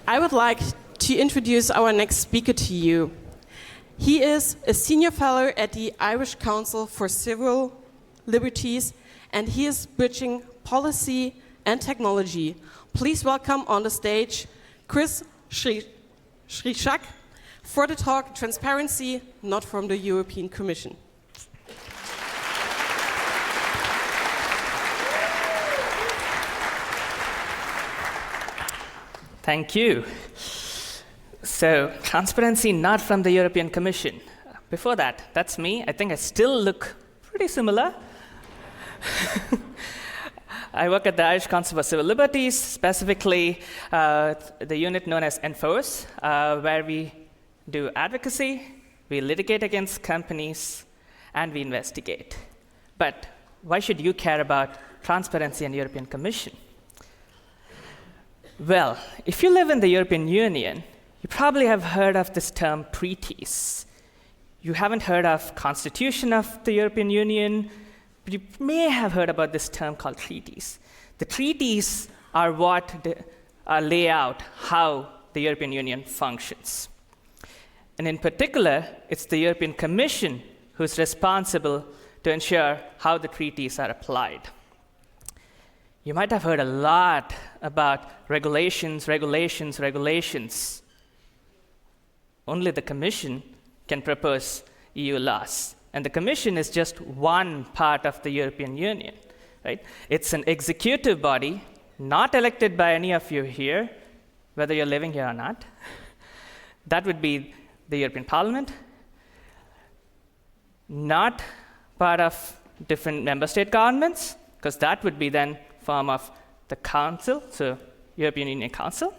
I would like to introduce our next speaker to you. He is a senior fellow at the Irish Council for Civil Liberties, and he is bridging policy and technology. Please welcome on the stage Chris Shrishak for the talk Transparency, Not from the European Commission. Thank you. So, transparency not from the European Commission. Before that, that's me. I think I still look pretty similar. I work at the Irish Council for Civil Liberties, specifically the unit known as Enforce, where we do advocacy, we litigate against companies, and we investigate. But why should you care about transparency and European Commission? Well, if you live in the European Union, you probably have heard of this term treaties. You haven't heard of Constitution of the European Union, but you may have heard about this term called treaties. The treaties are what lay out how the European Union functions. And in particular, it's the European Commission who's responsible to ensure how the treaties are applied. You might have heard a lot about regulations. Only the Commission can propose EU laws. And the Commission is just one part of the European Union, right? It's an executive body, not elected by any of you here, whether you're living here or not. That would be the European Parliament, not part of different member state governments, because that would be then form of the Council, so European Union Council.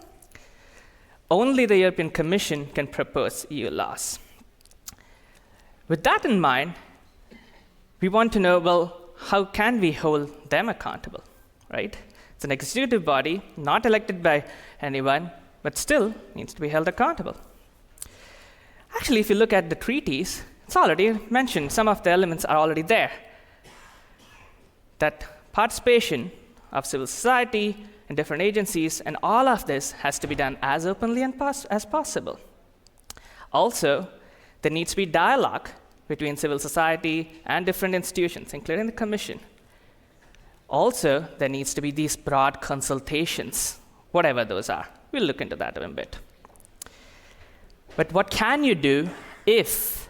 Only the European Commission can propose EU laws. With that in mind, we want to know, well, how can we hold them accountable, right? It's an executive body, not elected by anyone, but still needs to be held accountable. Actually, if you look at the treaties, it's already mentioned. Some of the elements are already there. That participation of civil society and different agencies, and all of this has to be done as openly as possible. Also, there needs to be dialogue between civil society and different institutions, including the Commission. Also, there needs to be these broad consultations, whatever those are. We'll look into that in a bit. But what can you do if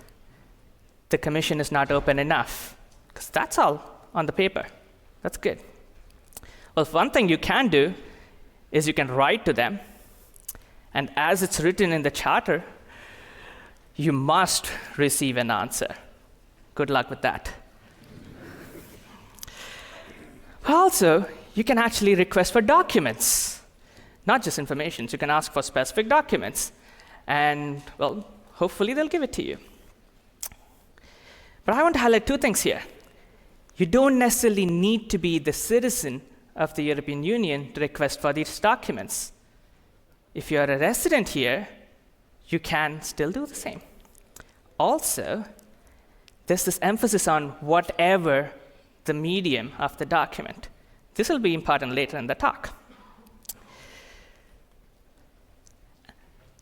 the Commission is not open enough? Because that's all on the paper. That's good. Well, one thing you can do is you can write to them, and as it's written in the charter, you must receive an answer. Good luck with that. Also, you can actually request for documents, not just information. You can ask for specific documents, and, well, hopefully they'll give it to you. But I want to highlight two things here. You don't necessarily need to be the citizen of the European Union to request for these documents. If you're a resident here, you can still do the same. Also, there's this emphasis on whatever the medium of the document. This will be important later in the talk.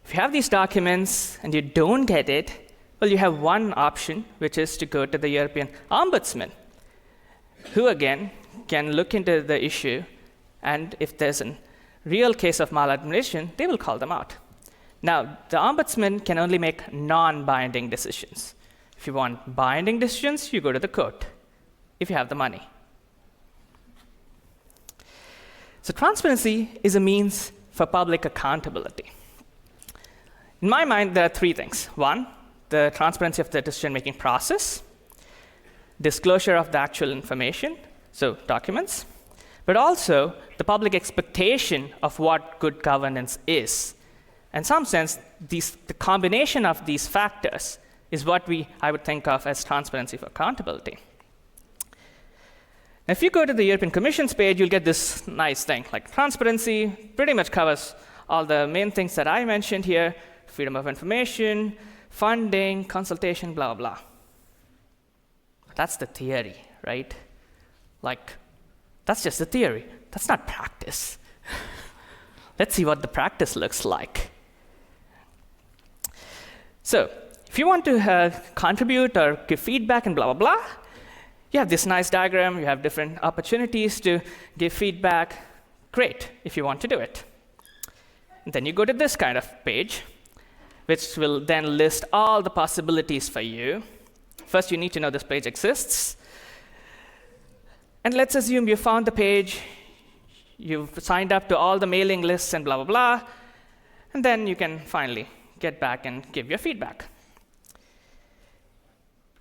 If you have these documents and you don't get it, well, you have one option, which is to go to the European Ombudsman, who again can look into the issue, and if there's a real case of maladministration, they will call them out. Now, the Ombudsman can only make non-binding decisions. If you want binding decisions, you go to the court, if you have the money. So transparency is a means for public accountability. In my mind, there are three things. One, the transparency of the decision-making process, disclosure of the actual information, so documents, but also the public expectation of what good governance is. In some sense, the combination of these factors is what I would think of as transparency for accountability. Now, if you go to the European Commission's page, you'll get this nice thing, like transparency pretty much covers all the main things that I mentioned here: freedom of information, funding, consultation, blah, blah. That's the theory, right? Like, that's just the theory. That's not practice. let's see what the practice looks like. So if you want to contribute or give feedback and blah, blah, blah, you have this nice diagram. You have different opportunities to give feedback. Great, if you want to do it. And then you go to this kind of page, which will then list all the possibilities for you. First, you need to know this page exists. And let's assume you found the page, you've signed up to all the mailing lists and blah, blah, blah, and then you can finally get back and give your feedback.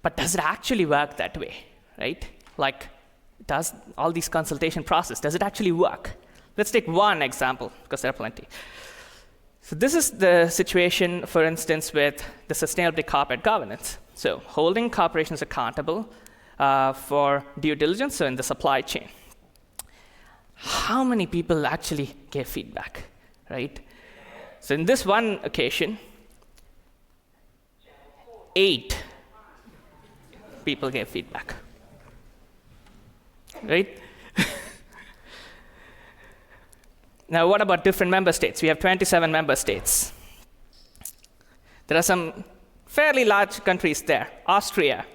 But does it actually work that way, right? Like, does all these consultation process, does it actually work? Let's take one example, because there are plenty. So this is the situation, for instance, with the sustainability corporate governance. So holding corporations accountable for due diligence, so in the supply chain. How many people actually gave feedback, right? So in this one occasion, 8 people gave feedback, right? Now, what about different member states? We have 27 member states. There are some fairly large countries there. Austria,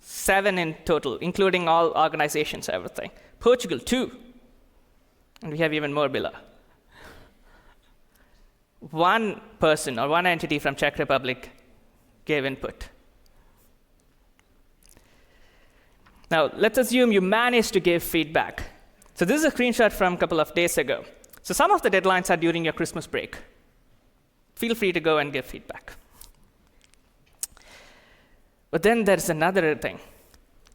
7 in total, including all organizations, everything. Portugal, 2. And we have even more below. One person or one entity from Czech Republic gave input. Now, let's assume you managed to give feedback. So this is a screenshot from a couple of days ago. So some of the deadlines are during your Christmas break. Feel free to go and give feedback. But then there's another thing.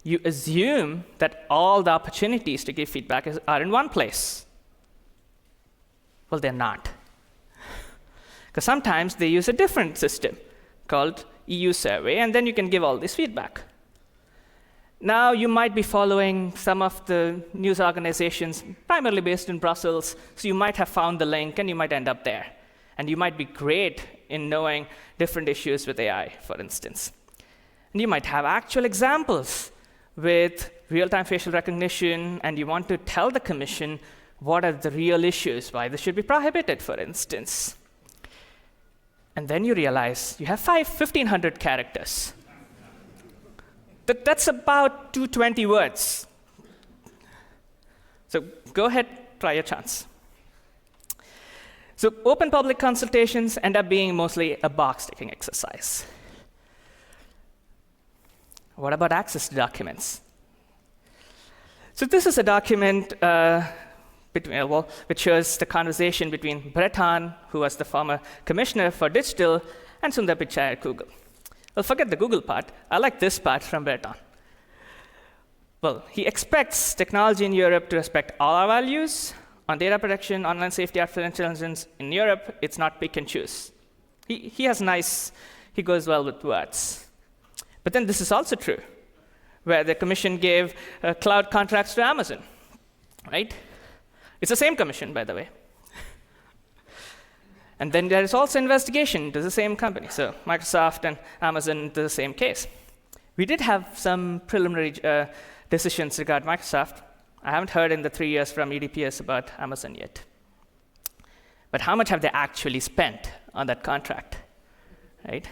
You assume that all the opportunities to give feedback are in one place. Well, they're not. Because sometimes they use a different system called EU survey, and then you can give all this feedback. Now, you might be following some of the news organizations, primarily based in Brussels, so you might have found the link, and you might end up there. And you might be great in knowing different issues with AI, for instance. And you might have actual examples with real-time facial recognition, and you want to tell the Commission what are the real issues, why this should be prohibited, for instance. And then you realize you have 1,500 characters. That's about 220 words. So go ahead, try your chance. So open public consultations end up being mostly a box-ticking exercise. What about access to documents? So this is a document which shows the conversation between Breton, who was the former commissioner for digital, and Sundar Pichai at Google. Well, forget the Google part. I like this part from Breton. Well, he expects technology in Europe to respect all our values on data protection, online safety, artificial intelligence. In Europe, it's not pick and choose. He goes well with words. But then this is also true, where the Commission gave cloud contracts to Amazon, right? It's the same Commission, by the way. And then there is also investigation to the same company. So Microsoft and Amazon to the same case. We did have some preliminary decisions regarding Microsoft. I haven't heard in the 3 years from EDPS about Amazon yet. But how much have they actually spent on that contract, right?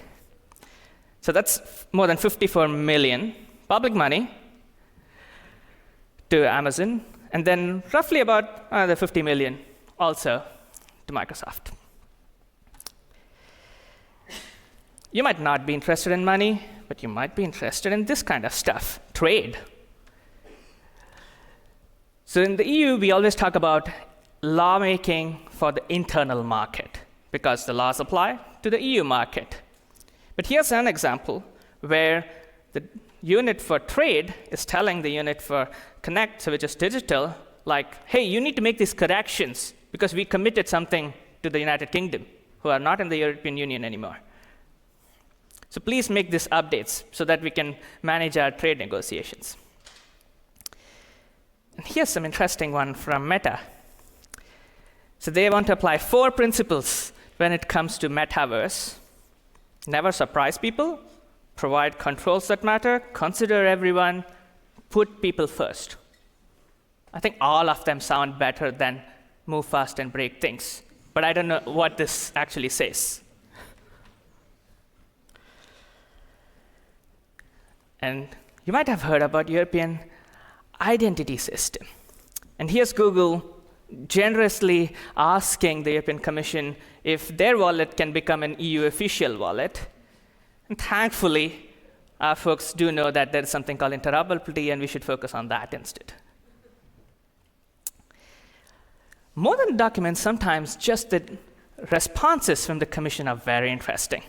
So that's more than 54 million public money to Amazon, and then roughly about another 50 million also to Microsoft. You might not be interested in money, but you might be interested in this kind of stuff, trade. So in the EU, we always talk about lawmaking for the internal market, because the laws apply to the EU market. But here's an example where the unit for trade is telling the unit for connect, so which is digital, like, hey, you need to make these corrections because we committed something to the United Kingdom, who are not in the European Union anymore. So please make these updates so that we can manage our trade negotiations. And here's some interesting one from Meta. So they want to apply 4 principles when it comes to metaverse. Never surprise people, provide controls that matter, consider everyone, put people first. I think all of them sound better than move fast and break things. but I don't know what this actually says. And you might have heard about European identity system. And here's Google generously asking the European Commission if their wallet can become an EU official wallet. And thankfully, our folks do know that there is something called interoperability, and we should focus on that instead. More than documents, sometimes just the responses from the Commission are very interesting.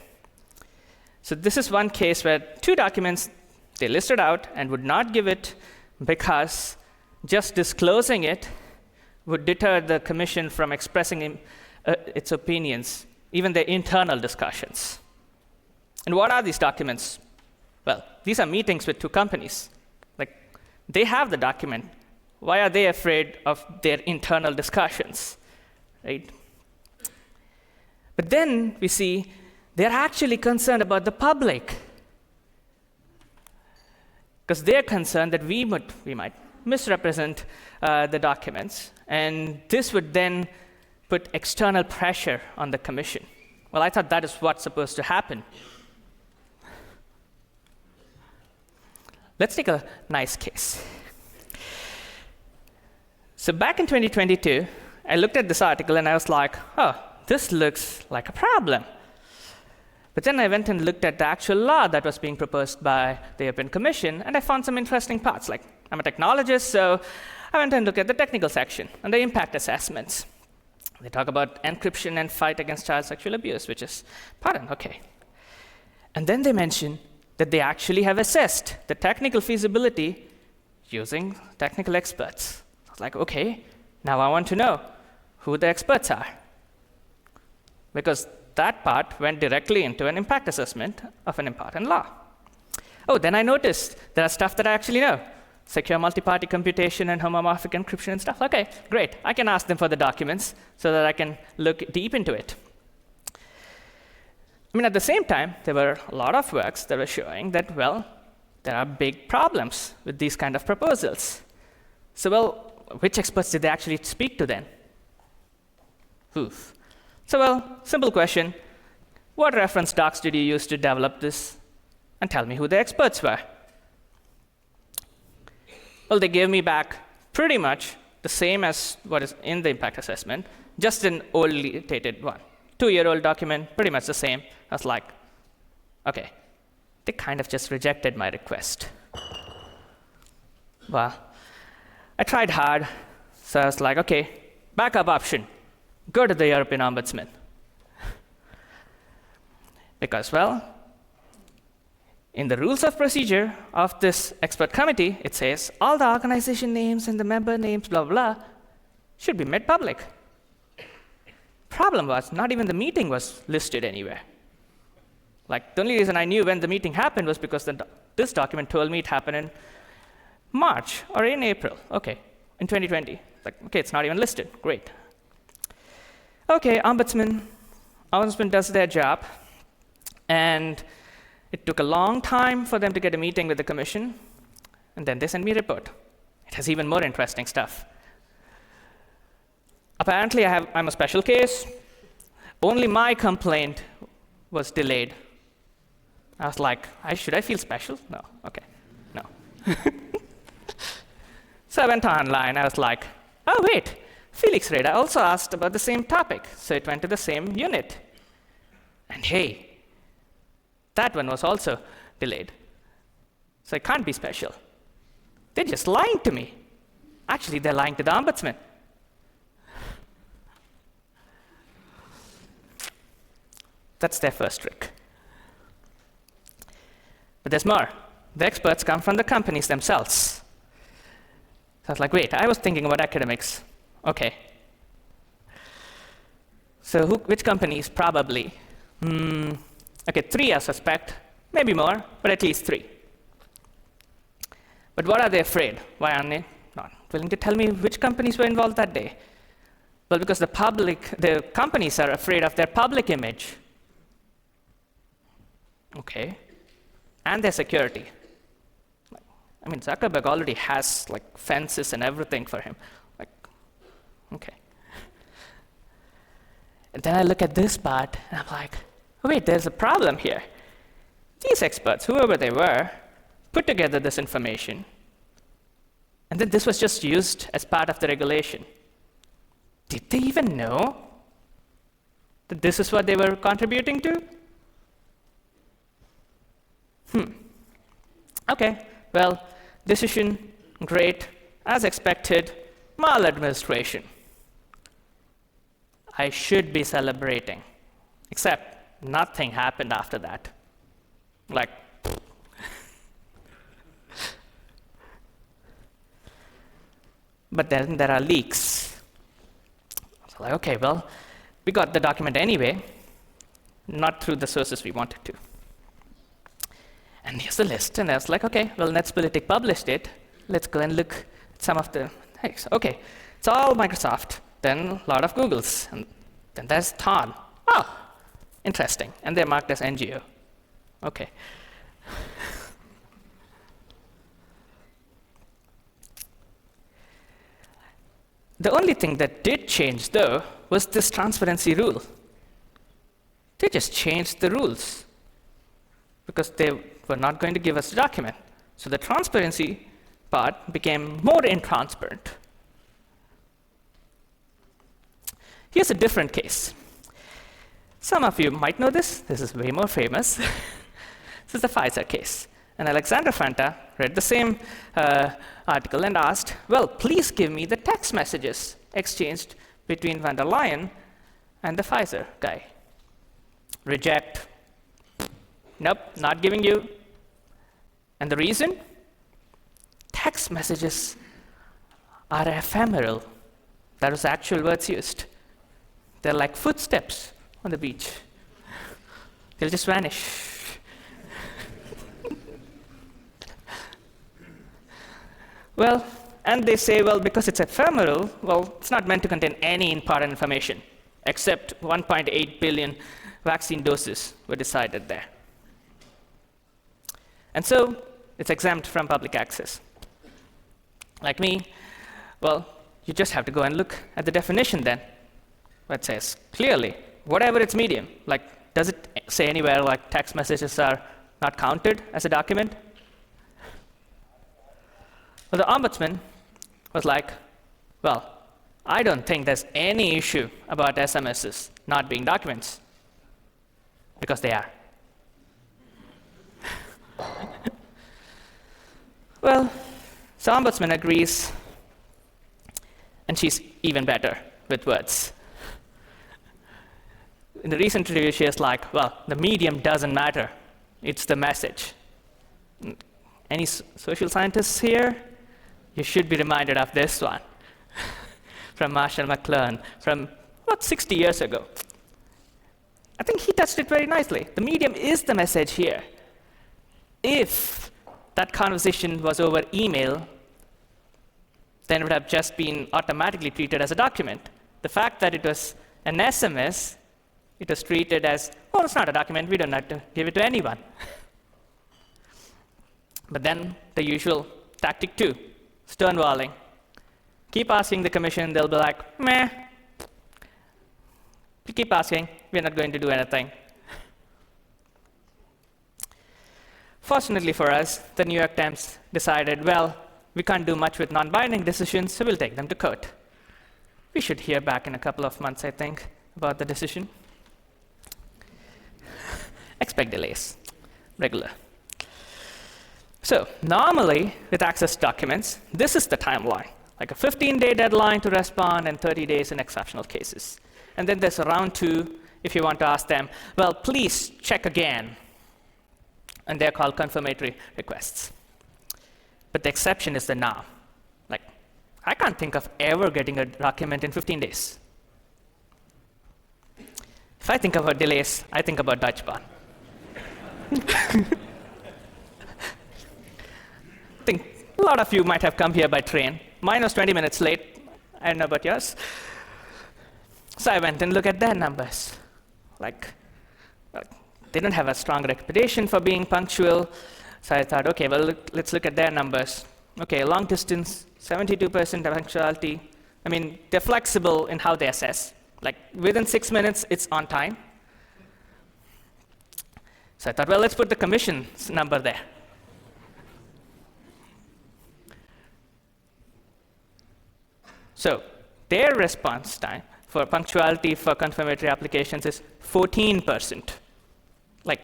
So this is one case where 2 documents, they listed out and would not give it because just disclosing it would deter the Commission from expressing its opinions, even their internal discussions. And what are these documents? Well, these are meetings with 2 companies. Like, they have the document. Why are they afraid of their internal discussions, right? But then we see they're actually concerned about the public, because they're concerned that we might misrepresent the documents, and this would then put external pressure on the Commission. Well, I thought that is what's supposed to happen. Let's take a nice case. So back in 2022, I looked at this article and I was like, oh, this looks like a problem. But then I went and looked at the actual law that was being proposed by the European Commission, and I found some interesting parts. Like, I'm a technologist, so I went and looked at the technical section and the impact assessments. They talk about encryption and fight against child sexual abuse, which is, pardon, okay. And then they mention that they actually have assessed the technical feasibility using technical experts. I was like, okay, now I want to know who the experts are, because that part went directly into an impact assessment of an important law. Oh, then I noticed there are stuff that I actually know. Secure multi-party computation and homomorphic encryption and stuff. Okay, great. I can ask them for the documents so that I can look deep into it. I mean, at the same time, there were a lot of works that were showing that, well, there are big problems with these kind of proposals. So, well, which experts did they actually speak to then? Oof. So, well, simple question. What reference docs did you use to develop this? And tell me who the experts were. Well, they gave me back pretty much the same as what is in the impact assessment, just an old dated one. 2-year-old document, pretty much the same. I was like, okay, they kind of just rejected my request. Well, I tried hard, so I was like, okay, backup option. Go to the European Ombudsman. Because, well, in the rules of procedure of this expert committee, it says all the organization names and the member names, blah, blah, should be made public. Problem was, not even the meeting was listed anywhere. Like, the only reason I knew when the meeting happened was because this document told me it happened in March or in April. Okay, in 2020. Like, okay, it's not even listed. Great. Okay, Ombudsman does their job, and it took a long time for them to get a meeting with the Commission, and then they sent me a report. It has even more interesting stuff. Apparently, I'm a special case. Only my complaint was delayed. I was like, should I feel special? No, okay, no. So I went online, I was like, oh wait, Felix Reda also asked about the same topic, so it went to the same unit. And hey, that one was also delayed. So it can't be special. They're just lying to me. Actually, they're lying to the Ombudsman. That's their first trick. But there's more. The experts come from the companies themselves. So I was like, wait, I was thinking about academics. Okay. So which companies? Probably. Okay, 3 I suspect. Maybe more, but at least 3. But what are they afraid? Why aren't they not willing to tell me which companies were involved that day? Well, because the companies are afraid of their public image. Okay. And their security. I mean, Zuckerberg already has like fences and everything for him. Like, okay. And then I look at this part, and I'm like, oh, wait, there's a problem here. These experts, whoever they were, put together this information, and then this was just used as part of the regulation. Did they even know that this is what they were contributing to? Okay, well, decision, great. As expected, maladministration. I should be celebrating, except nothing happened after that. Like, but then there are leaks. So like, okay, well, we got the document anyway, not through the sources we wanted to. And here's the list, and I was like, okay, well, Netspolitic published it. Let's go and look at some of the things. Okay, it's all Microsoft, then a lot of Google's, and then there's Thorn. Oh, interesting, and they're marked as NGO. Okay. The only thing that did change, though, was this transparency rule. They just changed the rules because they were not going to give us a document. So the transparency part became more intransparent. Here's a different case. Some of you might know this. This is way more famous. This is the Pfizer case. And Alexander Fanta read the same article and asked, well, please give me the text messages exchanged between van der Leyen and the Pfizer guy. Reject. Nope, not giving you. And the reason? Text messages are ephemeral. That was the actual words used. They're like footsteps on the beach. They'll just vanish. Well, and they say, well, because it's ephemeral, well, it's not meant to contain any important information, except 1.8 billion vaccine doses were decided there. And so it's exempt from public access. Like me, well, you just have to go and look at the definition then. It says clearly, whatever its medium, like, does it say anywhere like text messages are not counted as a document? Well, the Ombudsman was like, well, I don't think there's any issue about SMSs not being documents, because they are. Well, so Ombudsman agrees, and she's even better with words. In the recent review, she is like, well, the medium doesn't matter. It's the message. Any social scientists here? You should be reminded of this one from Marshall McLuhan from about 60 years ago. I think he touched it very nicely. The medium is the message here. If that conversation was over email, then it would have just been automatically treated as a document. The fact that it was an SMS, it was treated as, oh, it's not a document, we don't have to give it to anyone. But then the usual tactic 2, stonewalling. Keep asking the commission, they'll be like, meh. We keep asking, we're not going to do anything. Fortunately for us, the New York Times decided, well, we can't do much with non-binding decisions, so we'll take them to court. We should hear back in a couple of months, I think, about the decision. Expect delays, regular. So normally, with access to documents, this is the timeline, like a 15-day deadline to respond and 30 days in exceptional cases. And then there's a round 2 if you want to ask them, well, please check again. And they're called confirmatory requests. But the exception is the now. Like, I can't think of ever getting a document in 15 days. If I think about delays, I think about Deutsche Bahn. I think a lot of you might have come here by train. Mine was 20 minutes late. I don't know about yours. So I went and looked at their numbers. Like, they don't have a strong reputation for being punctual. So I thought, okay, well, let's look at their numbers. Okay, long distance, 72% punctuality. I mean, they're flexible in how they assess. Like within 6 minutes, it's on time. So I thought, well, let's put the Commission's number there. So their response time for punctuality for confirmatory applications is 14%. Like,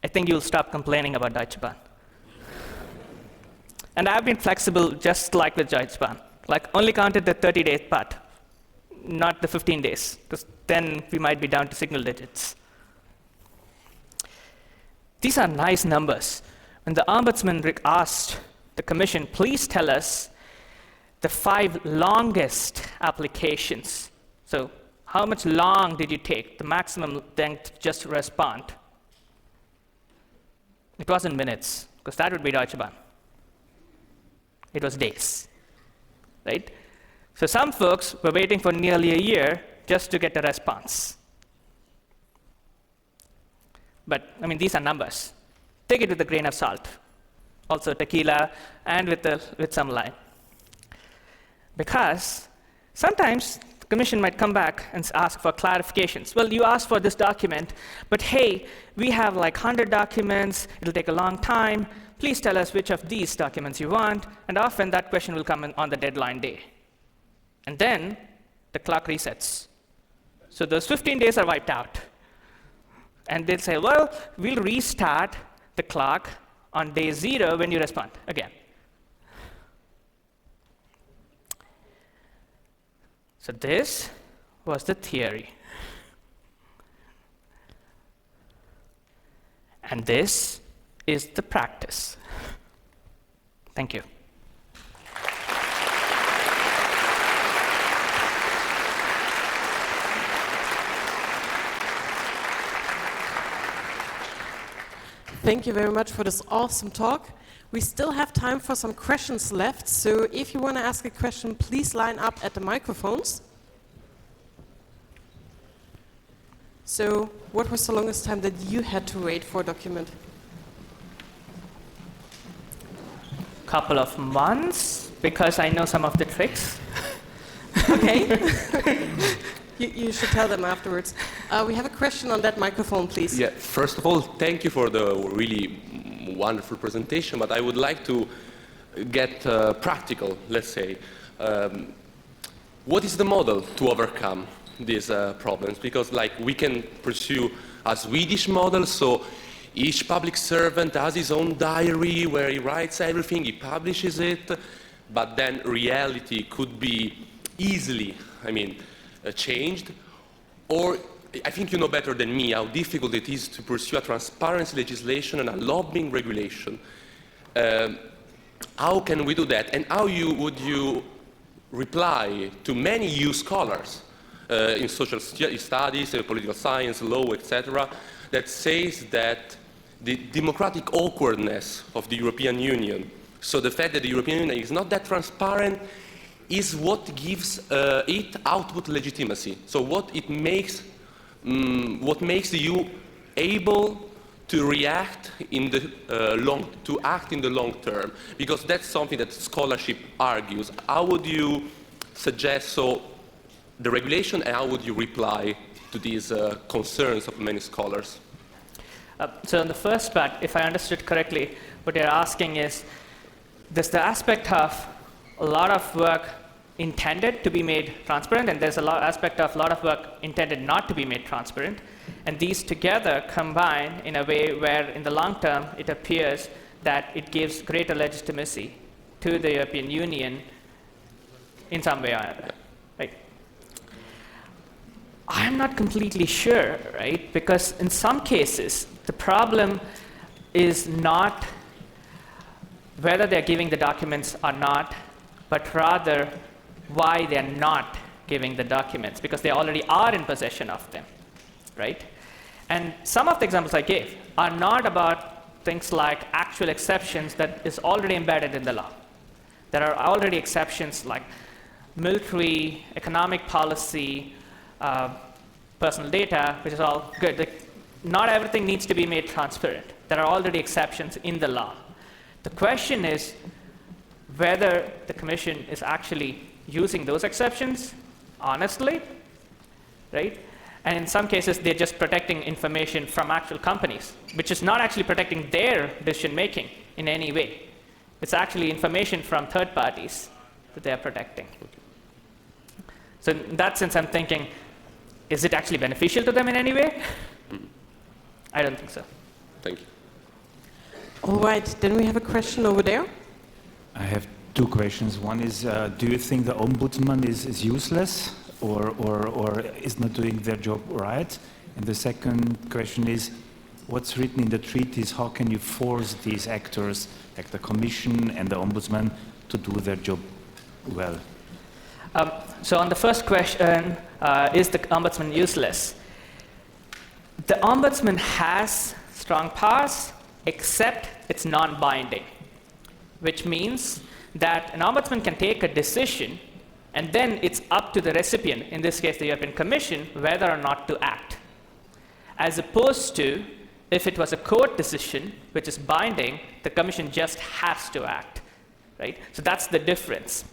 I think you'll stop complaining about Deutsche Bahn. And I've been flexible just like with Deutsche Bahn. Like, only counted the 30-day part, not the 15 days, because then we might be down to single digits. These are nice numbers. When the Ombudsman asked the Commission, please tell us the 5 longest applications. So how much long did you take, the maximum length, just to respond? It wasn't minutes, because that would be Deutsche Bahn. It was days, right? So some folks were waiting for nearly a year just to get a response. But, I mean, these are numbers. Take it with a grain of salt. Also tequila, and with some lime. Because sometimes the Commission might come back and ask for clarifications. Well, you asked for this document, but hey, we have like 100 documents. It'll take a long time. Please tell us which of these documents you want. And often that question will come in on the deadline day. And then the clock resets. So those 15 days are wiped out. And they'll say, well, we'll restart the clock on day 0 when you respond again. So this was the theory. And this is the practice. Thank you. Thank you very much for this awesome talk. We still have time for some questions left, so if you want to ask a question, please line up at the microphones. So, what was the longest time that you had to wait for a document? Couple of months, because I know some of the tricks. Okay. You should tell them afterwards. We have a question on that microphone, please. Yeah, first of all, thank you for the really wonderful presentation, but I would like to get practical, let's say. What is the model to overcome these problems? Because like we can pursue a Swedish model, so each public servant has his own diary where he writes everything, he publishes it, but then reality could be easily, changed. Or I think you know better than me how difficult it is to pursue a transparency legislation and a lobbying regulation. How can we do that? And how would you reply to many EU scholars in social studies, political science, law, etc., that says that the democratic awkwardness of the European Union, so the fact that the European Union is not that transparent, is what gives it output legitimacy. So what makes the EU able to react in the act in the long term, because that's something that scholarship argues. How would you suggest the regulation, and how would you reply to these concerns of many scholars? So in the first part, if I understood correctly, what you're asking is, there's the aspect of a lot of work intended to be made transparent, and there's aspect of a lot of work intended not to be made transparent, and these together combine in a way where in the long term it appears that it gives greater legitimacy to the European Union in some way or another. Right? I'm not completely sure, right? Because in some cases the problem is not whether they're giving the documents or not, but rather why they're not giving the documents, because they already are in possession of them, right? And some of the examples I gave are not about things like actual exceptions that is already embedded in the law. There are already exceptions like military, economic policy, personal data, which is all good. Not everything needs to be made transparent. There are already exceptions in the law. The question is whether the Commission is actually using those exceptions honestly, right? And in some cases, they're just protecting information from actual companies, which is not actually protecting their decision-making in any way. It's actually information from third parties that they're protecting. So in that sense, I'm thinking, is it actually beneficial to them in any way? I don't think so. Thank you. All right, then we have a question over there. I have two questions. One is, do you think the ombudsman is useless or is not doing their job right? And the second question is, what's written in the treaties, how can you force these actors, like the Commission and the ombudsman, to do their job well? So on the first question, is the ombudsman useless? The ombudsman has strong powers, except it's non-binding, which means that an ombudsman can take a decision, and then it's up to the recipient, in this case the European Commission, whether or not to act. As opposed to, if it was a court decision, which is binding, the Commission just has to act, right? So that's the difference.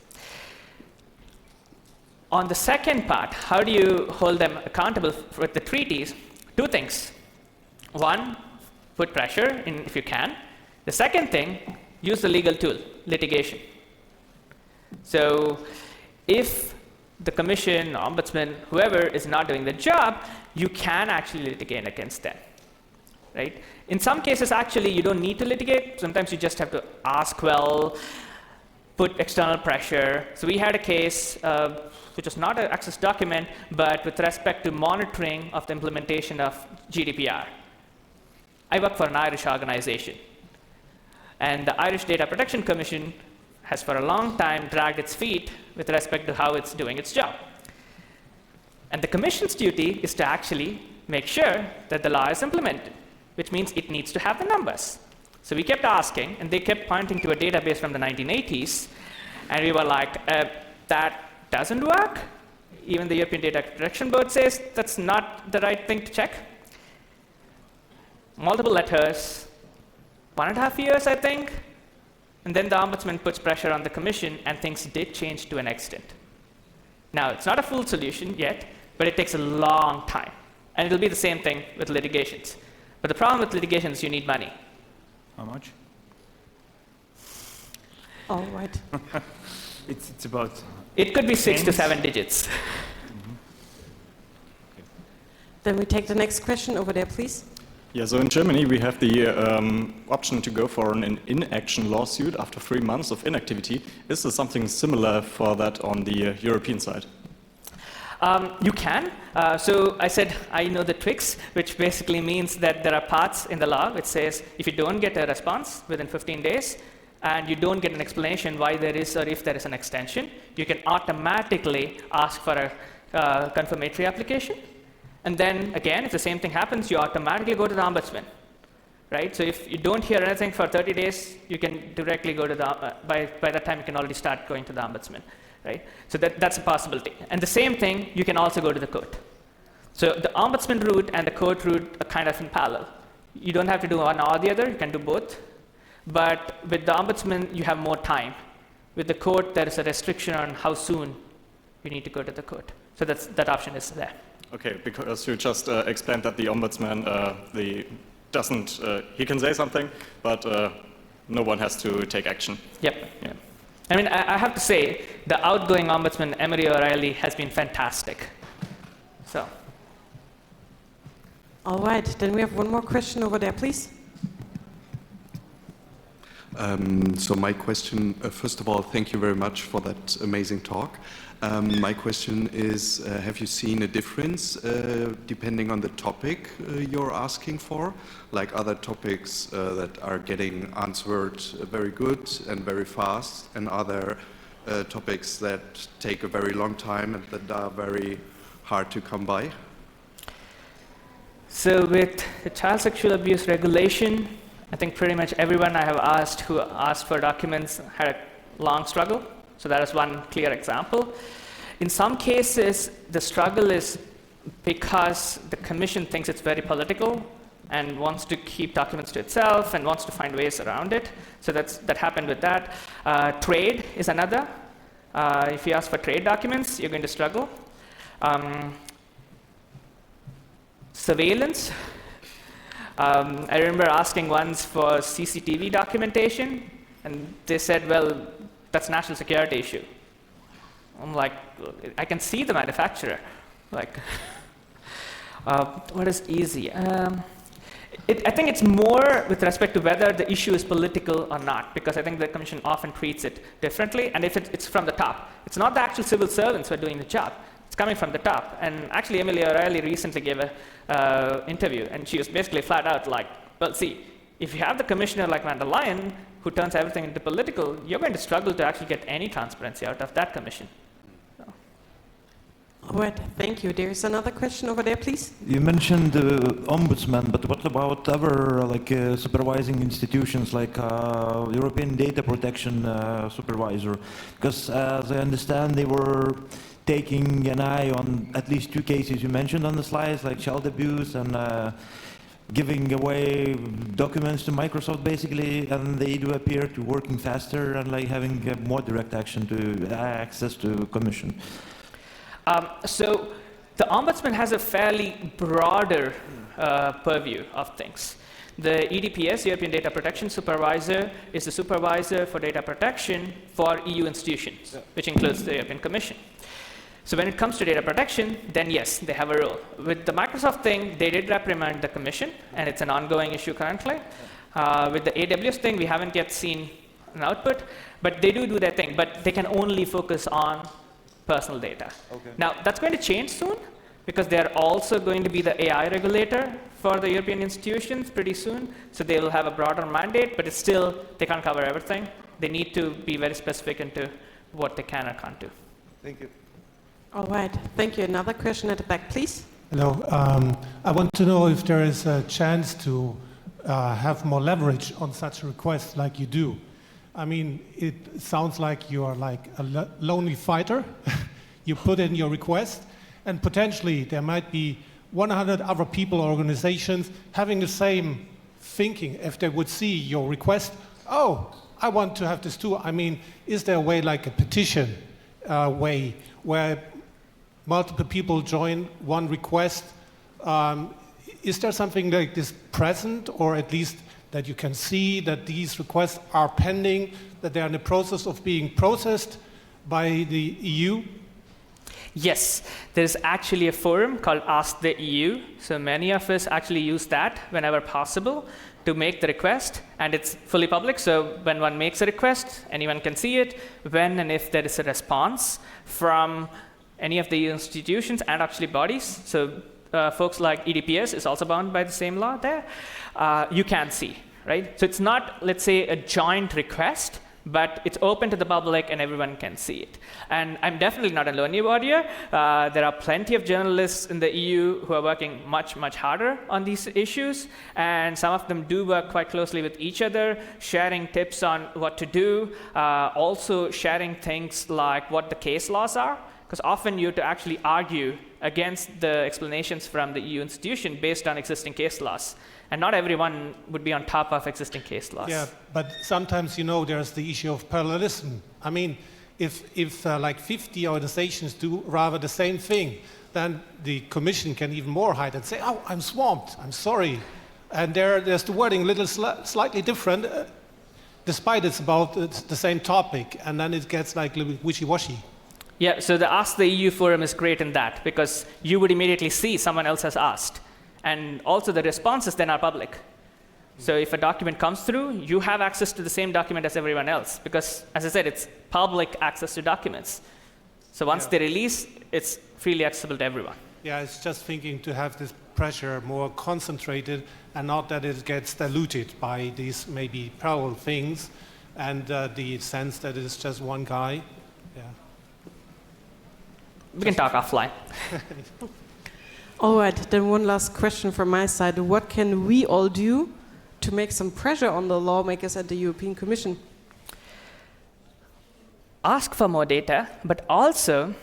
On the second part, how do you hold them accountable with the treaties? Two things. One, put pressure in if you can. The second thing, use the legal tool, litigation. So if the Commission, Ombudsman, whoever is not doing the job, you can actually litigate against them, right? In some cases, actually, you don't need to litigate. Sometimes you just have to ask well, put external pressure. So we had a case which was not an access document, but with respect to monitoring of the implementation of GDPR. I work for an Irish organization, and the Irish Data Protection Commission has for a long time dragged its feet with respect to how it's doing its job. And the Commission's duty is to actually make sure that the law is implemented, which means it needs to have the numbers. So we kept asking, and they kept pointing to a database from the 1980s, and we were like, that doesn't work? Even the European Data Protection Board says that's not the right thing to check. Multiple letters, 1.5 years, I think, and then the Ombudsman puts pressure on the Commission, and things did change to an extent. Now, it's not a full solution yet, but it takes a long time, and it'll be the same thing with litigations. But the problem with litigations, you need money. How much? All right. It's about... It could be 6 to 7 digits. Then we take the next question over there, please. Yeah, so in Germany we have the option to go for an inaction lawsuit after 3 months of inactivity. Is there something similar for that on the European side? You can. So I said I know the tricks, which basically means that there are parts in the law which says if you don't get a response within 15 days, and you don't get an explanation why there is or if there is an extension, you can automatically ask for a confirmatory application. And then again, if the same thing happens, you automatically go to the Ombudsman, right? So if you don't hear anything for 30 days, you can directly go to the, by that time you can already start going to the Ombudsman, right? So that's a possibility. And the same thing, you can also go to the court. So the Ombudsman route and the court route are kind of in parallel. You don't have to do one or the other, you can do both. But with the Ombudsman, you have more time. With the court, there is a restriction on how soon you need to go to the court. So that option is there. Okay, because you just explained that the Ombudsman, he can say something, but no one has to take action. Yep. Yeah. I mean, I have to say, the outgoing Ombudsman, Emery O'Reilly, has been fantastic. So. All right, then we have one more question over there, please. So my question, first of all, thank you very much for that amazing talk. My question is, have you seen a difference depending on the topic you're asking for? Like other topics that are getting answered very good and very fast, and other topics that take a very long time and that are very hard to come by? So with the child sexual abuse regulation, I think pretty much everyone I have asked who asked for documents had a long struggle. So that is one clear example. In some cases, the struggle is because the Commission thinks it's very political and wants to keep documents to itself and wants to find ways around it. So that happened with that. Trade is another. If you ask for trade documents, you're going to struggle. Surveillance. I remember asking once for CCTV documentation, and they said, well, that's a national security issue. I'm like, I can see the manufacturer. Like, what is easy? I think it's more with respect to whether the issue is political or not, because I think the Commission often treats it differently, and if it's from the top. It's not the actual civil servants who are doing the job. It's coming from the top. And actually, Emilia O'Reilly recently gave an interview, and she was basically flat out like, well, see, if you have the commissioner like Van der Leyen, who turns everything into political, you're going to struggle to actually get any transparency out of that commission. All right, thank you. There's another question over there, please. You mentioned the ombudsman, but what about other supervising institutions like European Data Protection Supervisor? Because as I understand, they were taking an eye on at least 2 cases you mentioned on the slides, like child abuse and giving away documents to Microsoft, basically, and they do appear to working faster and like having more direct action to access to Commission. So the Ombudsman has a fairly broader purview of things. The EDPS, European Data Protection Supervisor, is the supervisor for data protection for EU institutions, which includes the European Commission. So when it comes to data protection, then yes, they have a role. With the Microsoft thing, they did reprimand the Commission, and it's an ongoing issue currently. With the AWS thing, we haven't yet seen an output, but they do their thing, but they can only focus on personal data. Okay. Now, that's going to change soon, because they're also going to be the AI regulator for the European institutions pretty soon, so they will have a broader mandate, but it's still, they can't cover everything. They need to be very specific into what they can or can't do. Thank you. All right, thank you. Another question at the back, please. Hello. I want to know if there is a chance to have more leverage on such a request like you do. I mean, it sounds like you are like a lonely fighter. You put in your request, and potentially there might be 100 other people or organizations having the same thinking if they would see your request. Oh, I want to have this too. I mean, is there a way like a petition way where multiple people join one request? Is there something like this present, or at least that you can see that these requests are pending, that they're in the process of being processed by the EU? Yes, there's actually a forum called Ask the EU. So many of us actually use that whenever possible to make the request, and it's fully public. So when one makes a request, anyone can see it. When and if there is a response from any of the EU institutions and actually bodies, so folks like EDPS is also bound by the same law there, you can see, right? So it's not, let's say, a joint request, but it's open to the public and everyone can see it. And I'm definitely not a lonely warrior. There are plenty of journalists in the EU who are working much, much harder on these issues, and some of them do work quite closely with each other, sharing tips on what to do, also sharing things like what the case laws are, because often you have to actually argue against the explanations from the EU institution based on existing case laws. And not everyone would be on top of existing case laws. Yeah, but sometimes, you know, there's the issue of parallelism. I mean, if like 50 organizations do rather the same thing, then the Commission can even more hide and say, oh, I'm swamped, I'm sorry. And there's the wording a little slightly different, despite it's about the same topic, and then it gets like a little wishy-washy. Yeah, so the Ask the EU forum is great in that, because you would immediately see someone else has asked. And also the responses then are public. So if a document comes through, you have access to the same document as everyone else, because, as I said, it's public access to documents. So once they release, it's freely accessible to everyone. Yeah, it's just thinking to have this pressure more concentrated, and not that it gets diluted by these maybe parallel things, and the sense that it's just one guy. Yeah. We can talk offline. All right, then one last question from my side. What can we all do to make some pressure on the lawmakers at the European Commission? Ask for more data, but also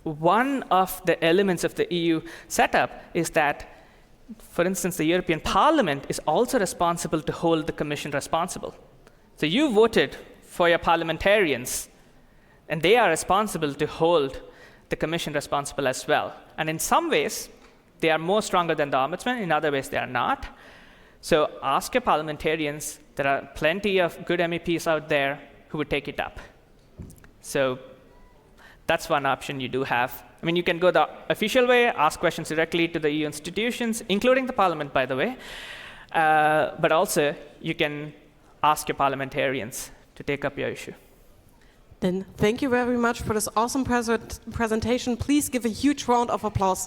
one of the elements of the EU setup is that, for instance, the European Parliament is also responsible to hold the Commission responsible. So you voted for your parliamentarians, and they are responsible to hold the Commission responsible as well. And in some ways, they are more stronger than the Ombudsman. In other ways, they are not. So ask your parliamentarians. There are plenty of good MEPs out there who would take it up. So that's one option you do have. I mean, you can go the official way, ask questions directly to the EU institutions, including the Parliament, by the way. But also, you can ask your parliamentarians to take up your issue. Then thank you very much for this awesome presentation. Please give a huge round of applause.